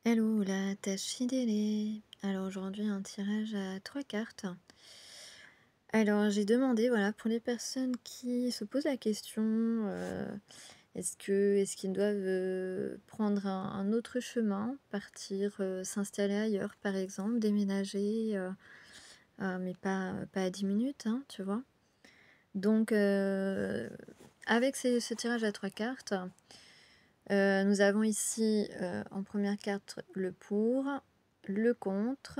Hello, la tâche fidèle. Alors aujourd'hui, un tirage à 3 cartes. Alors j'ai demandé, voilà, pour les personnes qui se posent la question, est-ce qu'ils doivent prendre un autre chemin, partir, s'installer ailleurs, par exemple, déménager, mais pas à 10 minutes, hein, tu vois. Donc avec ce tirage à 3 cartes, nous avons ici en première carte le pour, le contre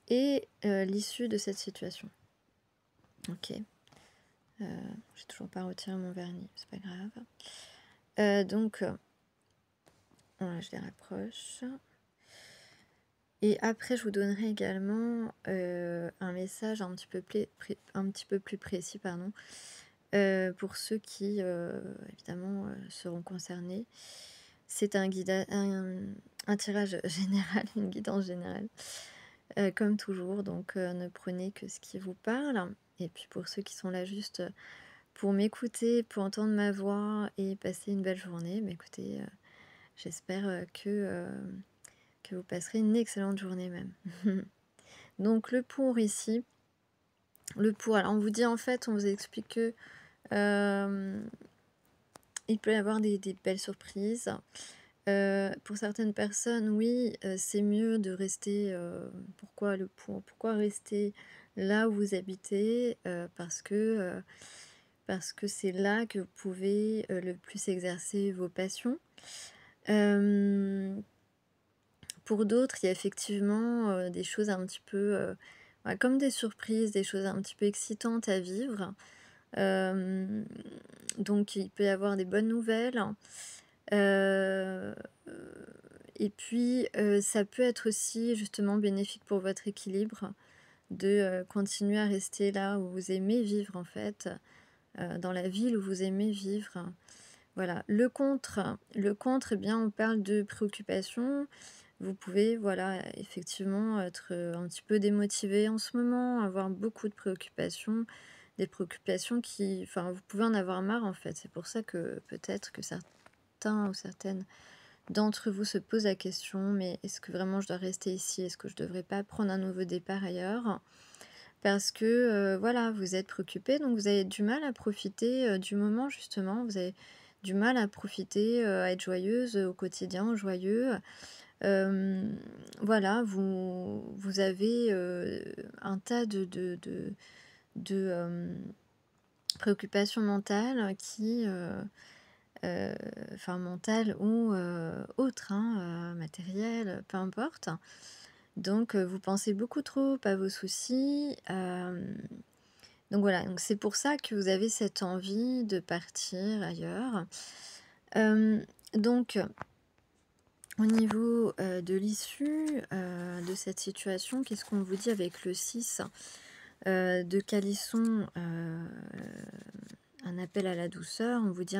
et l'issue de cette situation. Ok. J'ai toujours pas retiré mon vernis, c'est pas grave. Donc, voilà, je les rapproche. Et après, je vous donnerai également un message un petit peu plus précis, pardon, pour ceux qui, évidemment, seront concernés. C'est un tirage général, une guidance générale. Comme toujours, donc ne prenez que ce qui vous parle. Et puis pour ceux qui sont là juste pour m'écouter, pour entendre ma voix et passer une belle journée, mais écoutez, j'espère que vous passerez une excellente journée même. Donc le pour ici, le pour, alors on vous dit en fait, on vous explique que il peut y avoir des belles surprises. Pour certaines personnes, oui, c'est mieux de rester, pourquoi le pour? Pourquoi rester là où vous habitez? Parce que c'est là que vous pouvez, le plus exercer vos passions. Pour d'autres, il y a effectivement, des choses un petit peu, ouais, comme des surprises, des choses un petit peu excitantes à vivre. Donc il peut y avoir des bonnes nouvelles. Heu, et puis, ça peut être aussi justement bénéfique pour votre équilibre de, continuer à rester là où vous aimez vivre en fait, dans la ville où vous aimez vivre. Voilà. Le contre, eh bien, on parle de préoccupation. Vous pouvez, voilà, effectivement être, un petit peu démotivé en ce moment, avoir beaucoup de préoccupations, des préoccupations qui enfin, vous pouvez en avoir marre en fait. C'est pour ça que peut-être que certains ou certaines d'entre vous se posent la question: «Mais est-ce que vraiment je dois rester ici? Est-ce que je devrais pas prendre un nouveau départ ailleurs?» Parce que, voilà, vous êtes préoccupés, donc vous avez du mal à profiter, du moment justement. Vous avez du mal à profiter, à être joyeuse, au quotidien, joyeux. Voilà, vous avez, un tas de préoccupations mentales qui, enfin mentales ou, autres, hein, matérielles, peu importe. Donc, vous pensez beaucoup trop à vos soucis, donc voilà, donc c'est pour ça que vous avez cette envie de partir ailleurs. Donc au niveau, de l'issue, de cette situation, qu'est-ce qu'on vous dit avec le 6 de calisson, un appel à la douceur? On vous dit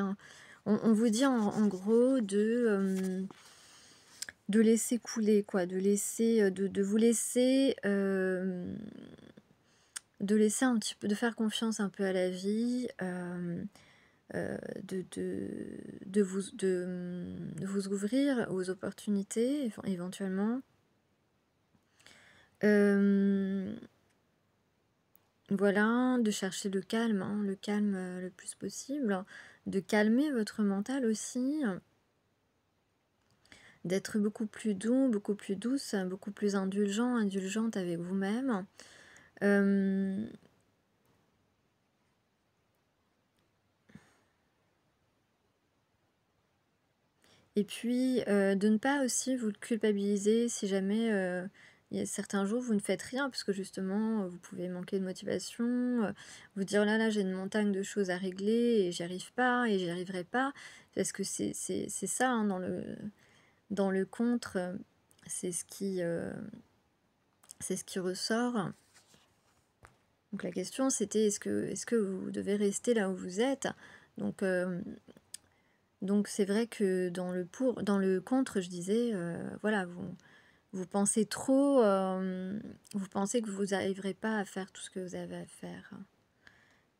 on vous dit en gros de laisser couler quoi, de laisser, de vous laisser, de laisser un petit peu de faire confiance un peu à la vie, de vous ouvrir aux opportunités éventuellement. Hem, voilà, de chercher le calme, hein, le calme, le plus possible, de calmer votre mental aussi, d'être beaucoup plus doux, beaucoup plus douce, beaucoup plus indulgent, indulgente avec vous-même. Hem Et puis, de ne pas aussi vous culpabiliser si jamais, il y a certains jours vous ne faites rien parce que justement, vous pouvez manquer de motivation, vous dire: «Oh là là, j'ai une montagne de choses à régler et j'y arrive pas et j'y arriverai pas». Parce que c'est ça, hein, dans le contre, c'est c'est ce qui ressort. Donc la question c'était: est-ce que vous devez rester là où vous êtes? Donc, donc c'est vrai que dans le contre, je disais, voilà, vous pensez trop, vous pensez que vous n'arriverez pas à faire tout ce que vous avez à faire.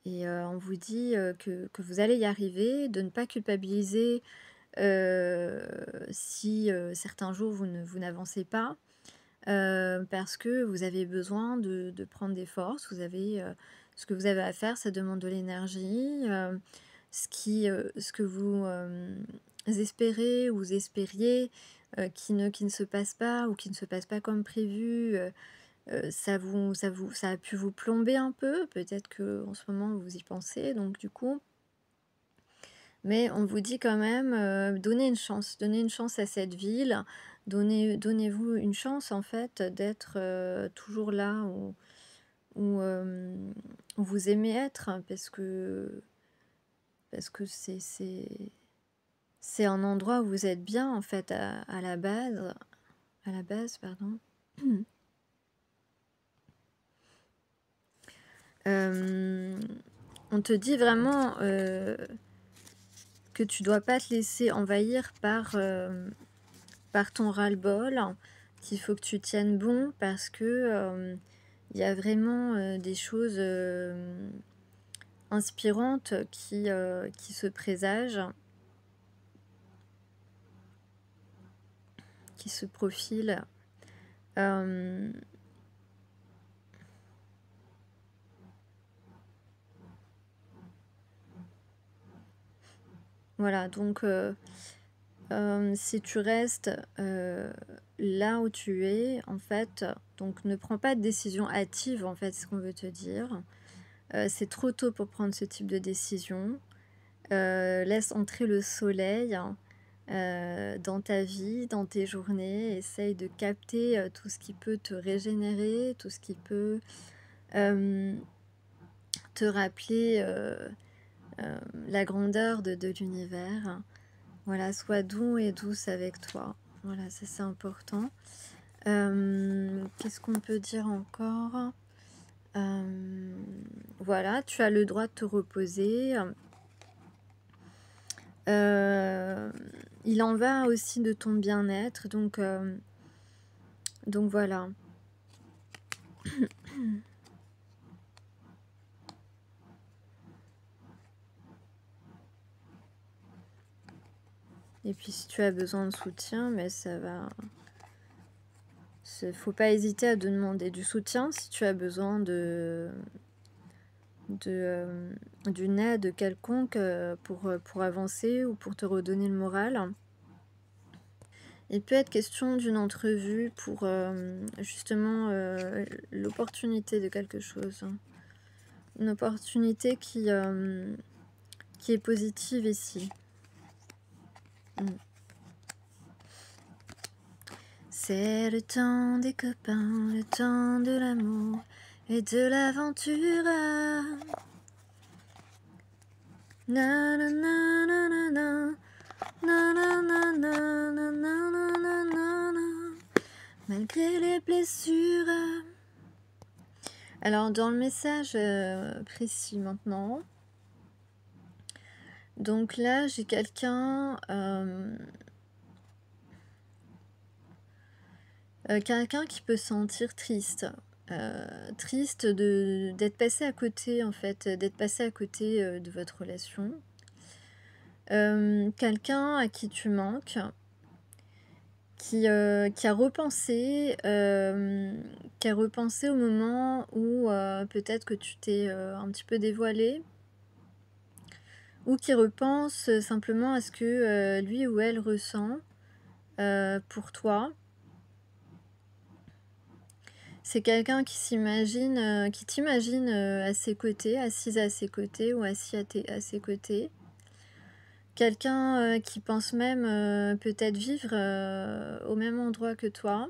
Et on vous dit, que vous allez y arriver, de ne pas culpabiliser, si certains jours vous n'avancez pas, parce que vous avez besoin de prendre des forces. Ce que vous avez à faire, ça demande de l'énergie. Ce que vous espérez ou vous espériez qui ne se passe pas ou qui ne se passe pas comme prévu, ça a pu vous plomber un peu. Peut-être que en ce moment vous y pensez, donc du coup, mais on vous dit quand même, donnez une chance à cette ville, donnez-vous une chance en fait d'être, toujours là où vous aimez être, hein, parce que c'est un endroit où vous êtes bien en fait à la base, pardon. On te dit vraiment, que tu dois pas te laisser envahir par ton ras-le-bol, qu'il faut que tu tiennes bon parce que, il y a vraiment, des choses, inspirantes qui se présagent, qui se profilent. Hem, voilà, donc si tu restes, là où tu es, en fait, donc ne prends pas de décision hâtive, en fait, c'est ce qu'on veut te dire. C'est trop tôt pour prendre ce type de décision. Laisse entrer le soleil, hein, dans ta vie, dans tes journées. Essaye de capter, tout ce qui peut te régénérer, tout ce qui peut, hem, te rappeler, la grandeur de l'univers. Voilà, sois doux et douce avec toi. Voilà, ça c'est important. Qu'est-ce qu'on peut dire encore? Voilà, tu as le droit de te reposer. Il en va aussi de ton bien-être, donc voilà. Et puis si tu as besoin de soutien, mais ça va. Faut pas hésiter à demander du soutien si tu as besoin d'une aide quelconque pour avancer ou pour te redonner le moral. Il peut être question d'une entrevue pour justement l'opportunité de quelque chose. Une opportunité qui est positive ici. C'est le temps des copains, le temps de l'amour et de l'aventure. Na na na na na na. Na, na, na, na, na, na, na, na, na. Malgré les blessures. Alors dans le message précis maintenant, donc là j'ai quelqu'un qui peut se sentir triste. Triste d'être passé à côté en fait, d'être passé à côté de votre relation. Quelqu'un à qui tu manques, qui a repensé au moment où peut-être que tu t'es un petit peu dévoilé, ou qui repense simplement à ce que lui ou elle ressent pour toi. C'est quelqu'un qui t'imagine à ses côtés, assise à ses côtés ou assis à ses côtés. Quelqu'un qui pense même peut-être vivre au même endroit que toi.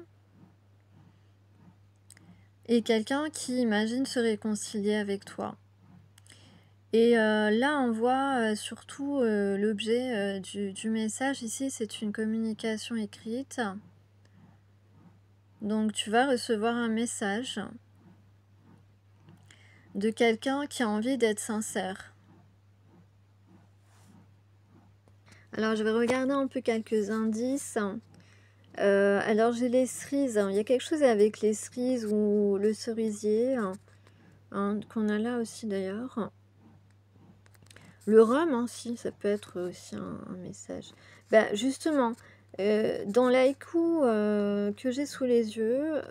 Et quelqu'un qui imagine se réconcilier avec toi. Et là, on voit surtout l'objet du message ici, c'est une communication écrite. Donc tu vas recevoir un message de quelqu'un qui a envie d'être sincère. Alors je vais regarder un peu quelques indices. Alors j'ai les cerises, il y a quelque chose avec les cerises ou le cerisier, qu'on a là aussi d'ailleurs. Le rhum, si, ça peut être aussi un message. Bah, justement, dans l'haïku, que j'ai sous les yeux,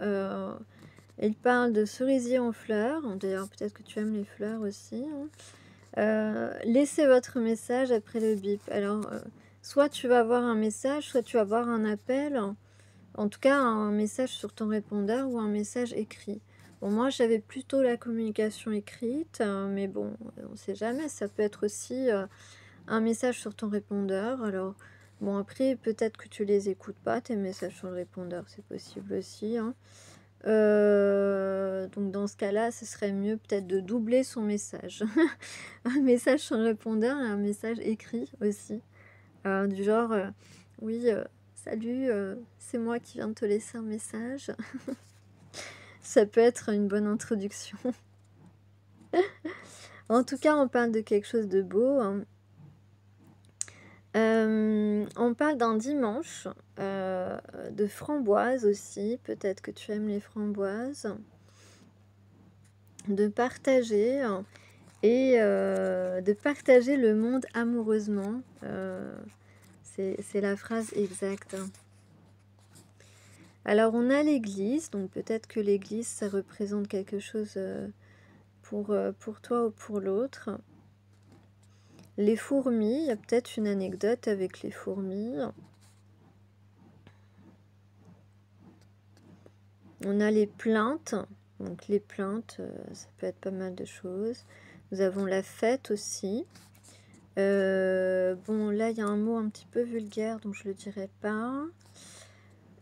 il parle de cerisier en fleurs. D'ailleurs, peut-être que tu aimes les fleurs aussi, hein. Laissez votre message après le bip. Alors, soit tu vas avoir un message, soit tu vas avoir un appel. En tout cas, un message sur ton répondeur ou un message écrit. Bon, moi, j'avais plutôt la communication écrite, mais bon, on ne sait jamais. Ça peut être aussi un message sur ton répondeur. Alors, bon, après, peut-être que tu les écoutes pas, tes messages sur le répondeur, c'est possible aussi, hein. Donc dans ce cas-là, ce serait mieux peut-être de doubler son message. Un message sur le répondeur et un message écrit aussi. Du genre, «Oui, salut, c'est moi qui viens de te laisser un message». Ça peut être une bonne introduction. En tout cas, on parle de quelque chose de beau, hein. On parle d'un dimanche, de framboises aussi, peut-être que tu aimes les framboises. De partager, hein, et de partager le monde amoureusement, c'est la phrase exacte. Alors on a l'église, donc peut-être que l'église ça représente quelque chose, pour toi ou pour l'autre. Les fourmis, il y a peut-être une anecdote avec les fourmis. On a les plaintes, donc les plaintes, ça peut être pas mal de choses. Nous avons la fête aussi. Bon, là, il y a un mot un petit peu vulgaire, donc je le dirai pas.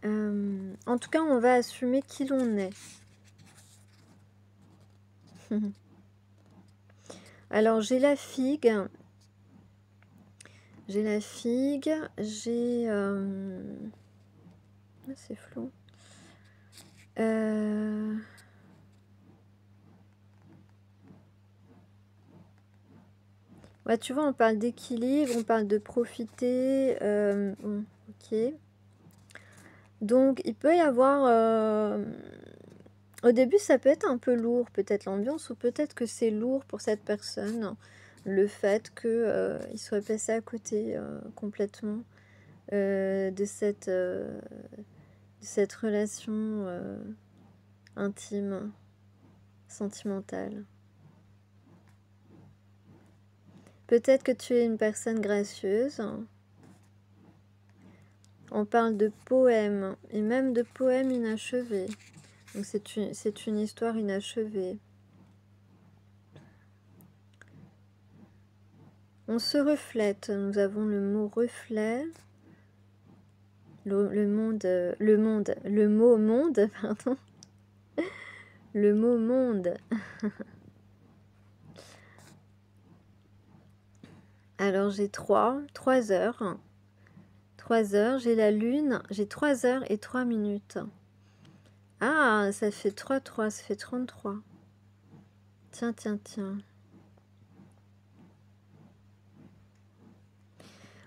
En tout cas, on va assumer qui l'on est. Alors, j'ai la figue. J'ai la figue, j'ai... ah, c'est flou. Ouais, tu vois, on parle d'équilibre, on parle de profiter. Bon, ok. Donc, il peut y avoir... au début, ça peut être un peu lourd, peut-être l'ambiance, ou peut-être que c'est lourd pour cette personne, le fait qu'il soit passé à côté complètement de cette relation intime, sentimentale. Peut-être que tu es une personne gracieuse. On parle de poèmes, et même de poèmes inachevés. Donc c'est une histoire inachevée. On se reflète. Nous avons le mot reflet. Le mot monde, pardon. Le mot monde. Alors j'ai 3 heures. 3 heures, j'ai la lune, j'ai 3 heures et 3 minutes. Ah, ça fait 3, ça fait 33. Tiens, tiens, tiens.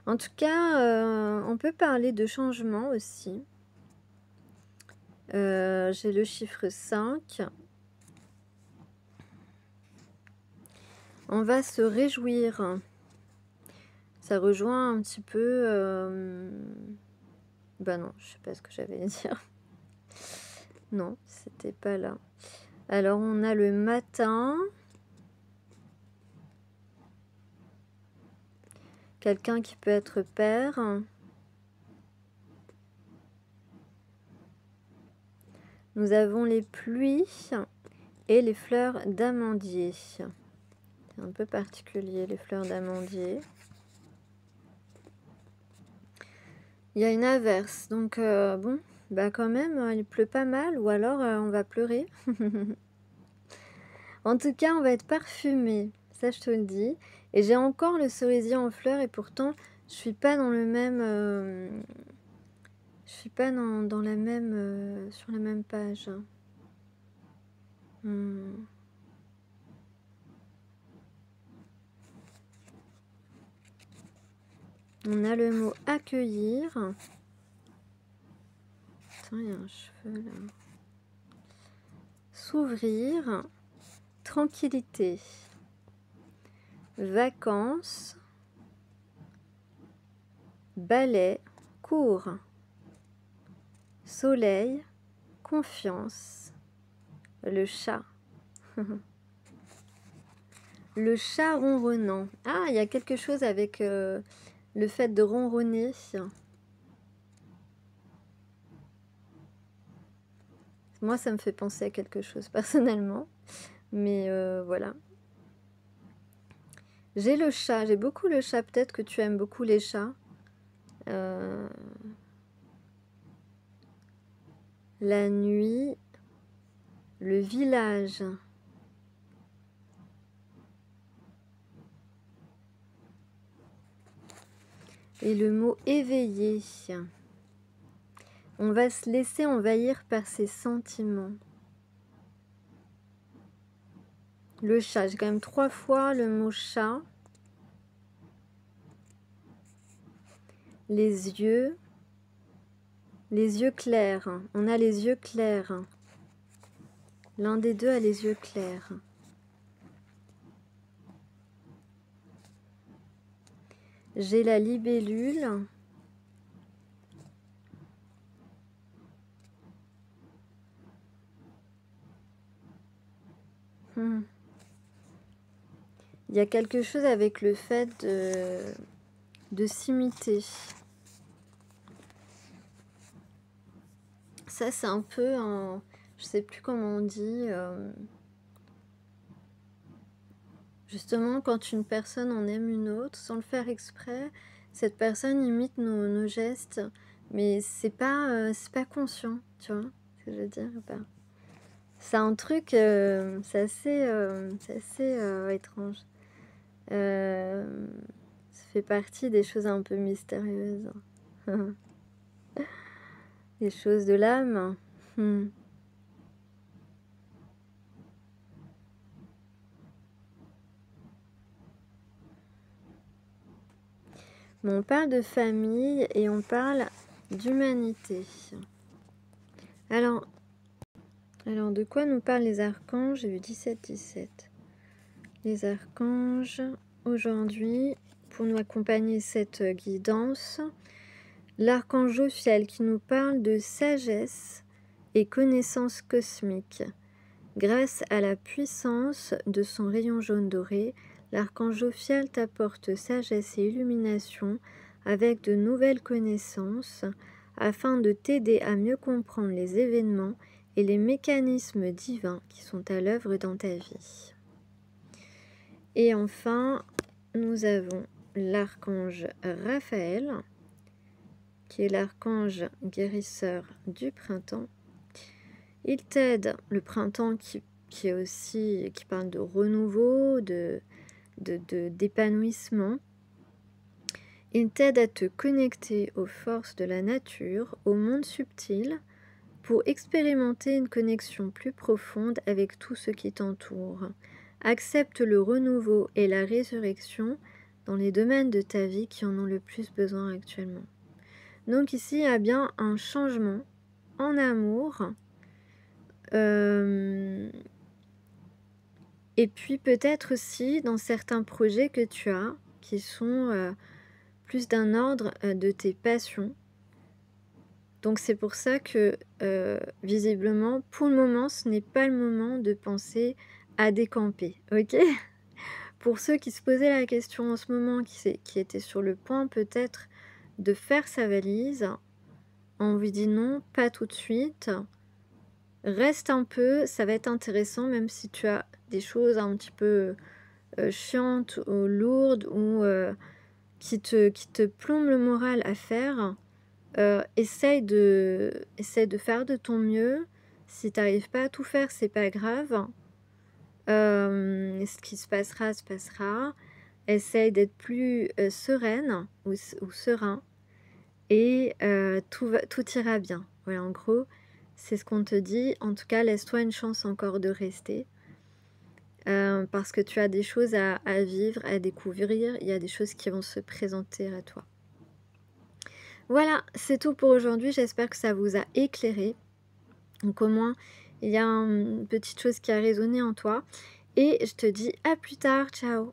En tout cas, on peut parler de changement aussi. J'ai le chiffre 5. On va se réjouir. Ça rejoint un petit peu... bah non, je sais pas ce que j'avais à dire. Non, c'était pas là. Alors, on a le matin. Quelqu'un qui peut être père. Nous avons les pluies et les fleurs d'amandier. C'est un peu particulier, les fleurs d'amandier. Il y a une averse, donc bon, bah quand même, il pleut pas mal, ou alors on va pleurer. En tout cas, on va être parfumé, ça je te le dis. Et j'ai encore le cerisier en fleurs, et pourtant, je suis pas dans le même... je suis pas dans la même... sur la même page. On a le mot accueillir. Attends, il y a un cheveu là. S'ouvrir. Tranquillité. Vacances. balai, cours, soleil, confiance, le chat. Le chat ronronnant. Ah, il y a quelque chose avec le fait de ronronner. Moi, ça me fait penser à quelque chose personnellement. Mais voilà. J'ai le chat, j'ai beaucoup le chat. Peut-être que tu aimes beaucoup les chats. La nuit, le village. Et le mot éveillé. On va se laisser envahir par ses sentiments. Le chat, j'ai quand même 3 fois le mot chat. Les yeux clairs. On a les yeux clairs. L'un des deux a les yeux clairs. J'ai la libellule. Il y a quelque chose avec le fait de s'imiter. Ça, c'est un peu un... Je sais plus comment on dit. Justement, quand une personne en aime une autre, sans le faire exprès, cette personne imite nos gestes. Mais c'est pas conscient, tu vois ce que je veux dire. C'est un truc, c'est assez étrange. Ça fait partie des choses un peu mystérieuses. Des choses de l'âme. Bon, on parle de famille et on parle d'humanité. Alors, de quoi nous parlent les archanges? J'ai vu 17-17. Les archanges, aujourd'hui, pour nous accompagner cette guidance, l'archange Jophiel qui nous parle de sagesse et connaissance cosmique. Grâce à la puissance de son rayon jaune doré, l'archange Jophiel t'apporte sagesse et illumination avec de nouvelles connaissances afin de t'aider à mieux comprendre les événements et les mécanismes divins qui sont à l'œuvre dans ta vie. Et enfin, nous avons l'archange Raphaël, qui est l'archange guérisseur du printemps. Il t'aide, le printemps qui est aussi, qui parle de renouveau, d'épanouissement. Il t'aide à te connecter aux forces de la nature, au monde subtil, pour expérimenter une connexion plus profonde avec tout ce qui t'entoure. Accepte le renouveau et la résurrection dans les domaines de ta vie qui en ont le plus besoin actuellement. Donc ici, il y a bien un changement en amour. Et puis peut-être aussi dans certains projets que tu as, qui sont plus d'un ordre de tes passions. Donc c'est pour ça que visiblement, pour le moment, ce n'est pas le moment de penser à décamper, ok? Pour ceux qui se posaient la question en ce moment, qui étaient sur le point peut-être de faire sa valise, on vous dit non, pas tout de suite. Reste un peu, ça va être intéressant, même si tu as des choses un petit peu chiantes ou lourdes ou qui te plombent le moral à faire. Essaye de faire de ton mieux. Si tu n'arrives pas à tout faire, c'est pas grave. Ce qui se passera, se passera. Essaye d'être plus sereine ou serein. Et tout ira bien. Voilà, en gros, c'est ce qu'on te dit. En tout cas, laisse-toi une chance encore de rester. Parce que tu as des choses à vivre, à découvrir. Il y a des choses qui vont se présenter à toi. Voilà, c'est tout pour aujourd'hui. J'espère que ça vous a éclairé. Donc au moins, il y a une petite chose qui a résonné en toi. Et je te dis à plus tard. Ciao!